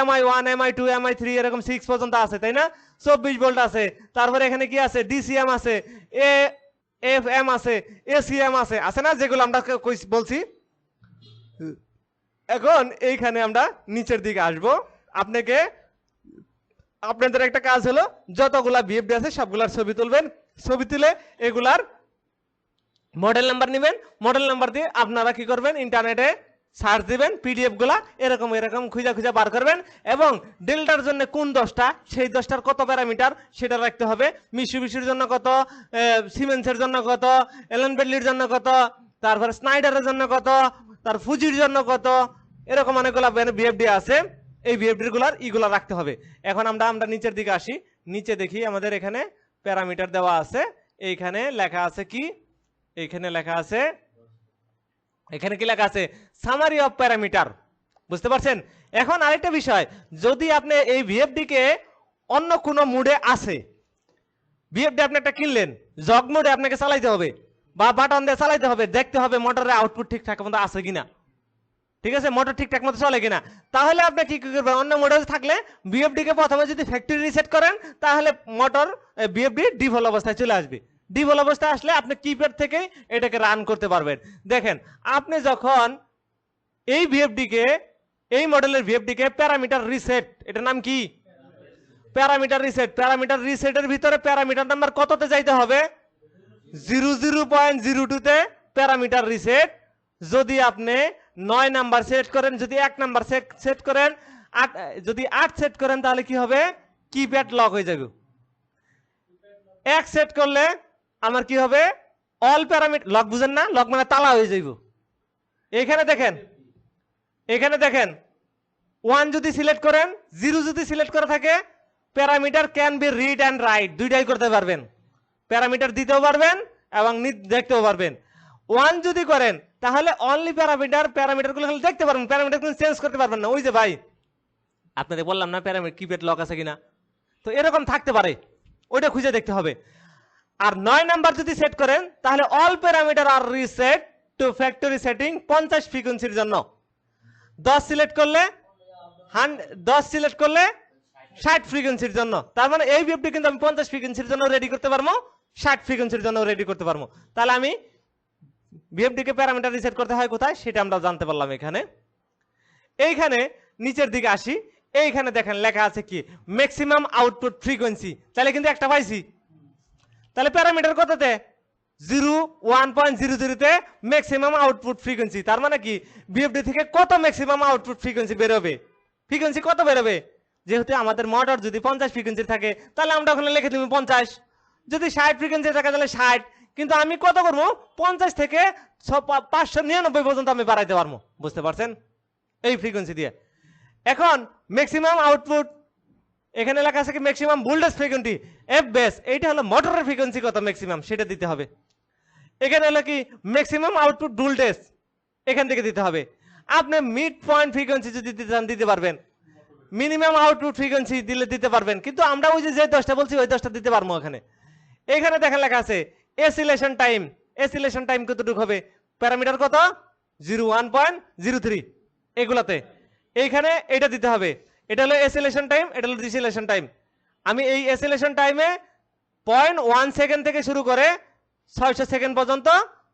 MI1, MI2, MI3 এরকম 6 পর্যন্ত আছে, তাই না? 24 ভোল্ট আছে, তারপরে এখানে কি আছে? ডিসিএম আছে, এফএম আছে, এসিএম আছে, আছে না যেগুলো আমরা বলছি। এখন এইখানে আমরা নিচের দিকে আসব। আপনাদের একটা কাজ হলো যতগুলা বিএফডি আছে সবগুলার ছবি তুলবেন, ছবি তুলে এগুলার মডেল নাম্বার নেবেন, মডেল নাম্বার দিয়ে আপনারা কি করবেন ইন্টারনেটে সার্চ দিবেন, পিডিএফ গুলা এরকম এরকম খুঁজে খুঁজে বার করবেন, এবং ডেল্টার জন্য কোন 10টা, সেই 10টার কত প্যারামিটার সেটা রাখতে হবে, মিশুবিশুর জন্য কত, সিমেন্সের জন্য কত, এলেন বেডলির জন্য কত, তারপরে স্নাইডারের জন্য কত, তার ফুজির জন্য কত, এরকম অনেকগুলা বিএফডি আছে, এই বিএফডি গুলার ইগুলা রাখতে হবে। এখন আমরা নিচের দিকে আসি, নিচে দেখি আমাদের এখানে প্যারামিটার দেওয়া আছে, এইখানে লেখা আছে কি, এইখানে লেখা আছে, এখানে কি লেখা আছে? Summary of parameter. বুঝতে পারছেন? এখন আরেকটা বিষয়, যদি আপনি এই ভিএফডি কে অন্য কোনো মুডে আছে, ভিএফডি আপনি একটা কিনলেন, জগ মোডে আপনাকে চালাইতে হবে বা বাটন দিয়ে চালাইতে হবে, দেখতে হবে মোটরের আউটপুট ঠিকঠাক মতো আছে কিনা, ঠিক আছে, মোটর ঠিকঠাক মতো চলে কিনা। তাহলে আপনি কি করবেন? অন্য মোটর থাকলে ভিএফডি কে প্রথমে যদি ফ্যাক্টরি রিসেট করেন, তাহলে মোটর ভিএফডি ডিফল্ট অবস্থায় চলে আসবে। ডিফল্ট অবস্থায় আসলে আপনি কিপ্যাড থেকে এটাকে রান করতে পারবেন। দেখেন, আপনি যখন এই ভিএফডি কে, এই মডেলের ভিএফডি কে প্যারামিটার রিসেট, এটার নাম কি? Parameter reset. প্যারামিটার রিসেটের ভিতরে প্যারামিটার নাম্বার কততে যাইতে হবে? 00.02 তে প্যারামিটার রিসেট। যদি আপনি 9 নাম্বার সেট করেন, যদি 1 নাম্বার সেট করেন, যদি 8 সেট করেন, তাহলে কি হবে? কিপ্যাড লক হয়ে যাবে। 1 সেট করলে আমার কি হবে? অল প্যারামিটার লক, বুঝেন না? লক মানে তালা হয়ে যাইব। এখানে দেখেন, এখানে দেখেন 1 যদি সিলেক্ট করেন, 0 যদি সিলেক্ট করা থাকে, parameter can be read and right, দুইটাই করতে পারবেন। প্যারামিটার দিতেও পারবেন এবং দেখতেও পারবেন। 1 যদি করেন তাহলে অনলি প্যারামিটারগুলো খালি দেখতে পারবেন, প্যারামিটারগুলো চেঞ্জ করতে পারবেন না। ওই যে ভাই আপনাদের বললাম না প্যারামিটার কিপ্যাড লক আছে কিনা, তো এরকম থাকতে পারে, ওইটা খুঁজে দেখতে হবে। আর 9 নাম্বার যদি সেট করেন, তাহলে all parameter are reset to factory setting 50 ফ্রিকোয়েন্সির জন্য। 10 সিলেক্ট করলে 60 ফ্রিকোয়েন্সির জন্য। তার মানে এই ভিএফডি কিন্তু আমি 50 ফ্রিকোয়েন্সির জন্য রেডি করতে পারবো, 60 ফ্রিকোয়েন্সির জন্য রেডি করতে পারবো। তাহলে আমি ভিএফডি কে প্যারামিটার রিসেট করতে হয় কোথায়, সেটা আমরা জানতে পারলাম এখানে। এইখানে নিচের দিকে আসি, এইখানে দেখেন লেখা আছে কি? Maximum output frequency. তাহলে কিন্তু একটা পাইছি, তাহলে প্যারামিটার কততে? 1.00 তে ম্যাক্সিমাম আউটপুট ফ্রিকোয়েন্সি। তার মানে কি ভিএফডি থেকে কত ম্যাক্সিমাম আউটপুট ফ্রিকোয়েন্সি বেরোবে, ফ্রিকোয়েন্সি কত বেরোবে? যেহেতু আমাদের মোটর যদি 50 ফ্রিকোয়েন্সি থাকে, তাহলে আমরা ওখানে লিখে দিব 50। যদি 60 ফ্রিকোয়েন্সি থাকে তাহলে 60। কিন্তু আমি কত করবো? 50 থেকে 599 পর্যন্ত আমি বাড়াইতে পারবো। বুঝতে পারছেন? এই ফ্রিকোয়েন্সি দিয়ে। এখন ম্যাক্সিমাম আউটপুট, এখানে লেখা আছে কি maximum voltage frequency, F base, এইটা হলো মোটরের ফ্রিকোয়েন্সি কত ম্যাক্সিমাম, সেটা দিতে হবে। এখানে হলো কি ম্যাক্সিমাম আউটপুট ভোল্টেজ, এখান থেকে দিতে হবে। আপনি মিড পয়েন্ট ফ্রিকোয়েন্সি যদি দিতে চান দিতে পারবেন, মিনিমাম আউটপুট ফ্রিকোয়েন্সি দিলে দিতে পারবেন, কিন্তু আমরা ওই যে 10টা বলছি ওই 10টা দিতে পারবো। এখানে দেখেন লেখা আছে এসিলেশন টাইম, এসিলেশন টাইম কতটুকু হবে? প্যারামিটার কত? 01.03 এগুলাতে। এইখানে এটা দিতে হবে, এটা হলো এসিলেশন টাইম, এটা হলো ডিসিলেশন টাইম। আমি এই এসিলেশন টাইমে 0.1 সেকেন্ড থেকে শুরু করে 600 সেকেন্ড পর্যন্ত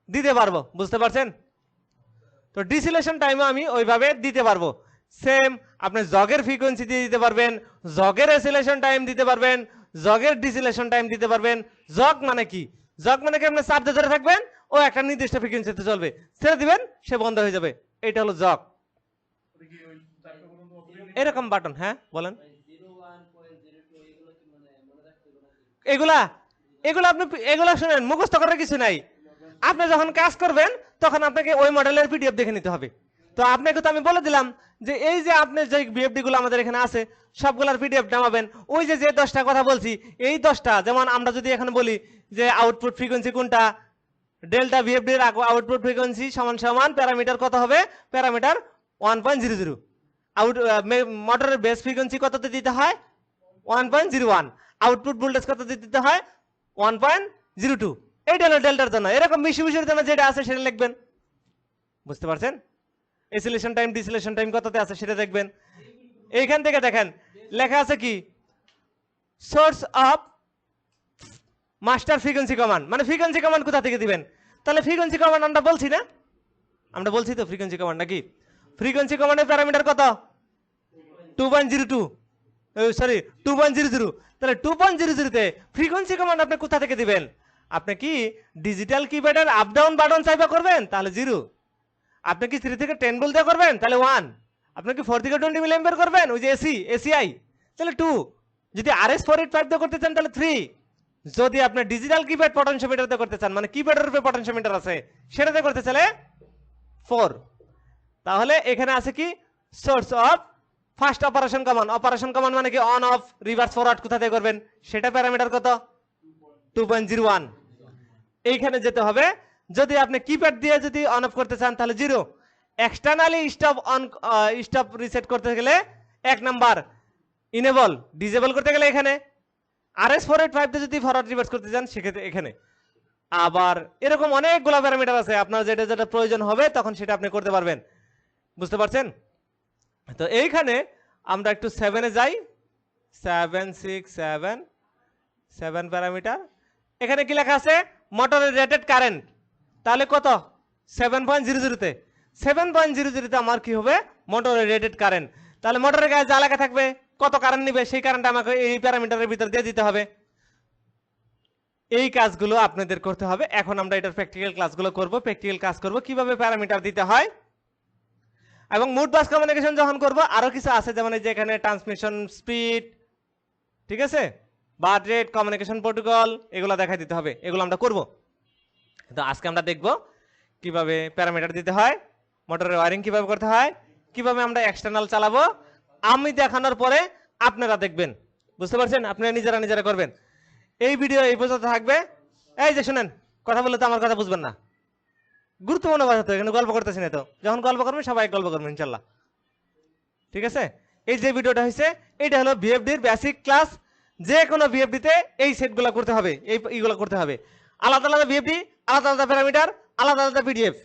দিতে পারবো। বুঝতে পারছেন? তো ডিসিলেশন টাইমে আমি ওইভাবে দিতে পারবো। সেম আপনি জগের ফ্রিকোয়েন্সি দিয়ে দিতে পারবেন, জগের এসিলেশন টাইম দিতে পারবেন, জগের ডিসিলেশন টাইম দিতে পারবেন। জগ মানে কি? জগ মানে কি? আপনি চাপ ধরে থাকবেন, ও একটা নির্দিষ্ট ফ্রিকোয়েন্সিতে চলবে, ছেড়ে দিবেন সে বন্ধ হয়ে যাবে, এটা হলো জগ। এরকম বাটন। হ্যাঁ বলেন। এগুলা এগুলা আপনি এগুলা শুনেন, মুখস্থ করার কিছু নাই। আপনি যখন কাজ করবেন তখন আপনাকে ওই মডেলের পিডিএফ দেখে নিতে হবে। তো আপনাকে তো আমি বলে দিলাম যে এই যে আপনি যে বিএফডি গুলো আমাদের এখানে আছে সবগুলোর পিডিএফ নামাবেন। ওই যে 10টা কথা বলছি এই 10টা, যেমন আমরা যদি এখন বলি যে আউটপুট ফ্রিকোয়েন্সি কোনটা, ডেল্টা বিএফডি এর আউটপুট ফ্রিকোয়েন্সি সমান সমান প্যারামিটার কত হবে, প্যারামিটার 1.00। আউট মোটরের বেস ফ্রিকোয়েন্সি কততে দিতে হয় 1.01, আউটপুট ভোল্টেজ কত দিতে হয় 1.02। এইটা হলো ডেল্টার জন্য। এরকম মিশির জন্য যেটা আছে সেটা লিখবেন, বুঝতে পারছেন? এসিলেশন টাইম ডিসিলেশন টাইম কততে আছে সেটা দেখবেন। এইখান থেকে দেখেন লেখা আছে কি source of master frequency command, মানে ফ্রিকোয়েন্সি কমান্ড কোথা থেকে দিবেন? তাহলে ফ্রিকোয়েন্সি কমান্ড আমরা বলছি না, আমরা বলছি তো ফ্রিকোয়েন্সি কমান্ড নাকি? ফ্রিকোয়েন্সি কমান্ডের প্যারামিটার কত 2.02, সরি 2.00। তাহলে 2.00 তে ফ্রিকোয়েন্সি কমান্ড আপনি কোথা থেকে দিবেন? আপনি কি ডিজিটাল কিপ্যাডের আপ ডাউন বাটন চাইবা করবেন? তাহলে 0। আপনি কি 3 থেকে 10 বলতে করবেন? তাহলে 1। আপনি কি 4 থেকে 20 মিলি অ্যাম্পিয়ার করবেন ওই যে এসিআই, তাহলে 2। যদি RS485 দিয়ে করতে চান তাহলে 3। যদি আপনি ডিজিটাল কিপ্যাড পটেনশিওমিটার দিয়ে করতে চান, মানে কিপ্যাডের উপরে পটেনশিওমিটার আছে সেটাতে করতে চাইলে 4। তাহলে এখানে আছে কি source of first operation command. Operation command মানে কি অন অফ রিভার্স ফরওয়ার্ড কোথা থেকে করবেন সেটা প্যারামিটার কত 2.01। এইখানে যেতে হবে। যদি আপনি কিপ্যাড দিয়ে যদি অন অফ করতে চান তাহলে 0। Externally stop on stop reset করতে গেলে 1 নাম্বার, ইনেবল ডিসেবল করতে গেলে এখানে, RS485 তে যদি ফরওয়ার্ড রিভার্স করতে চান সেক্ষেত্রে এখানে। আবার এরকম অনেকগুলো প্যারামিটার আছে, আপনার যেটা যেটা প্রয়োজন হবে তখন সেটা আপনি করতে পারবেন, বুঝতে পারছেন? তো এইখানে আমরা একটু 7 এ যাই। 7 6 7 7 প্যারামিটার। এখানে কি লেখা আছে মোটরের রেটেড কারেন্ট, তাহলে কত 7.00 তে 7.00 তে আমার কি হবে মোটরের রেটেড কারেন্ট। তাহলে মোটরের গায়ে যা লেখা থাকবে কত কারেন্ট নিবে সেই কারেন্ট আমাকে এই প্যারামিটারের ভিতর দিয়ে দিতে হবে। এই কাজগুলো আপনাদের করতে হবে। এখন আমরা এটার প্র্যাকটিক্যাল ক্লাসগুলো করব, প্র্যাকটিক্যাল কাজ করব কিভাবে প্যারামিটার দিতে হয়। এবং মোড বাস কমিউনিকেশন যখন করব আরো কিছু আছে, যেমন এই যে এখানে ট্রান্সমিশন স্পিড, ঠিক আছে, বার্ড রেট, কমিউনিকেশন প্রোটোকল, এগুলো দেখাই দিতে হবে, এগুলো আমরা করব। তো আজকে আমরা দেখব কিভাবে প্যারামিটার দিতে হয়, মোটরের ওয়্যারিং কিভাবে করতে হয়, কিভাবে আমরা এক্সটার্নাল চালাবো। আমি দেখানোর পরে আপনারা দেখবেন, বুঝতে পারছেন? আপনারা নিজেরা নিজেরা করবেন। এই ভিডিও এই পর্যন্ত থাকবে। এই যে শুনেন, কথা বললে তো আমার কথা বুঝবেন না, গুরুত্বপূর্ণ কথা তো, এখানে গল্প করতেছি না তো। যখন গল্প করবেন সবাই গল্প করবেন ইনশাল্লাহ, ঠিক আছে? এই যে ভিডিওটা হয়েছে এটা হলো বিএফডির বেসিক ক্লাস। যে কোনো বিএফডিতে এই সেটগুলো করতে হবে, এইগুলো করতে হবে। আলাদা আলাদা বিএফডি, আলাদা আলাদা প্যারামিটার, আলাদা আলাদা পিডিএফ,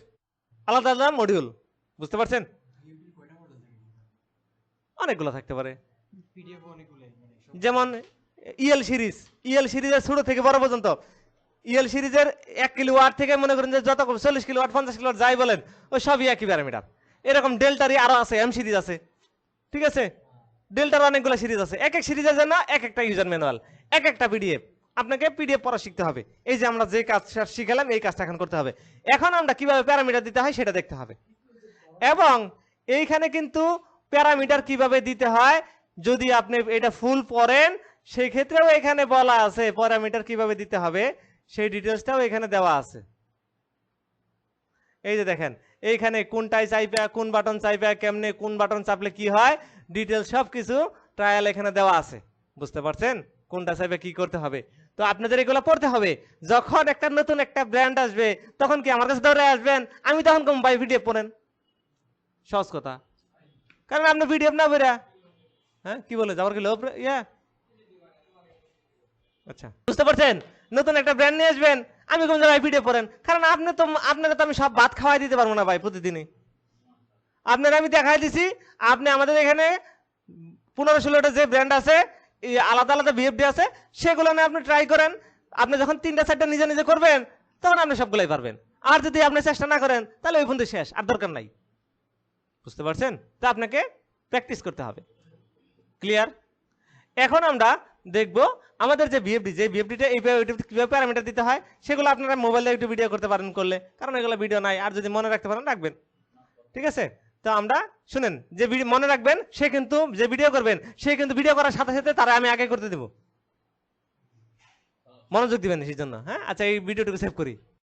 আলাদা আলাদা মডিউল, বুঝতে পারছেন? অনেকগুলো থাকতে পারে, যেমন ইএল সিরিজ, ইএল সিরিজের ছোট থেকে বড় পর্যন্ত। ইএল সিরিজের 1 কিলোওয়াট থেকে মনে করেন যে যত 40 কিলোওয়াট 50 কিলোওয়াট যাই বলেন ওই সবই একই প্যারামিটার। এরকম ডেল্টারই আরো আছে, এম সিরিজ আছে, ঠিক আছে? ডেল্টার অনেকগুলো সিরিজ আছে, এক এক সিরিজের জন্য এক একটা ইউজার ম্যানুয়াল, এক একটা পিডিএফ। আপনাকে পিডিএফ পড়া শিখতে হবে। এই যে আমরা যে কাজটা শিখালাম এই কাজটা এখন করতে হবে। এখন আমরা কিভাবে প্যারামিটার দিতে হয় সেটা দেখতে হবে। এবং এইখানে কিন্তু প্যারামিটার কিভাবে দিতে হয় যদি আপনি এটা ফুল পড়েন সেই ক্ষেত্রেও এখানে বলা আছে প্যারামিটার কিভাবে দিতে হবে, সেই ডিটেইলসটাও এখানে দেওয়া আছে। এই যে দেখেন এইখানে কোনটাই চাইবে, কোন বাটন চাইবে, কেমনে কোন বাটন চাপলে কি হয়, ডিটেইলস সবকিছু ট্রায়াল এখানে দেওয়া আছে, বুঝতে পারছেন? কোনটা চাইবে কি করতে হবে। তো আপনাদের এগুলো পড়তে হবে। যখন একটা নতুন একটা ব্র্যান্ড আসবে তখন কি আমার কাছে দৌড়ে আসবেন? আমি তখন কম ভাই পিডিএফ পড়েন, সহজ কথা। কারণ আপনি পিডিএফ না বেরা, হ্যাঁ কি বলে যাবার কি লোভ, আচ্ছা বুঝতে পারছেন? নতুন একটা ব্র্যান্ড নিয়ে আসবেন, আমি কোন জায়গায় পিডিএফ পড়েন, কারণ আপনারা তো আমি সব ভাত খাওয়াই দিতে পারবো না ভাই প্রতিদিনই। আপনারা আমি দেখাই দিছি, আপনি আমাদের এখানে 15-16টা যে ব্র্যান্ড আছে, আলাদা আলাদা বিএফডি আছে, সেগুলো নিয়ে আপনি ট্রাই করেন। আপনি যখন 3টা-4টা নিজে নিজে করবেন তখন আপনি সবগুলাই পারবেন। আর যদি আপনি চেষ্টা না করেন তাহলে ওই পর্যন্ত শেষ, আর দরকার নাই, বুঝতে পারছেন? তো আপনাকে প্র্যাকটিস করতে হবে, ক্লিয়ার? এখন আমরা দেখব আমাদের যে বিএফডি, যে বিএফডিটা এই কিভাবে প্যারামিটার দিতে হয় সেগুলো আপনারা মোবাইলে একটু ভিডিও করতে পারেন করলে, কারণ এগুলো ভিডিও নাই। আর যদি মনে রাখতে পারেন রাখবেন, ঠিক আছে? তো আমরা শুনেন, যে মনে রাখবেন সে কিন্তু যে ভিডিও করবেন সে কিন্তু ভিডিও করার সাথে সাথে তারা আমি আগে করতে দেব, মনোযোগ দিবেন সেই জন্য। হ্যাঁ আচ্ছা, এই ভিডিওটুকু সেভ করি।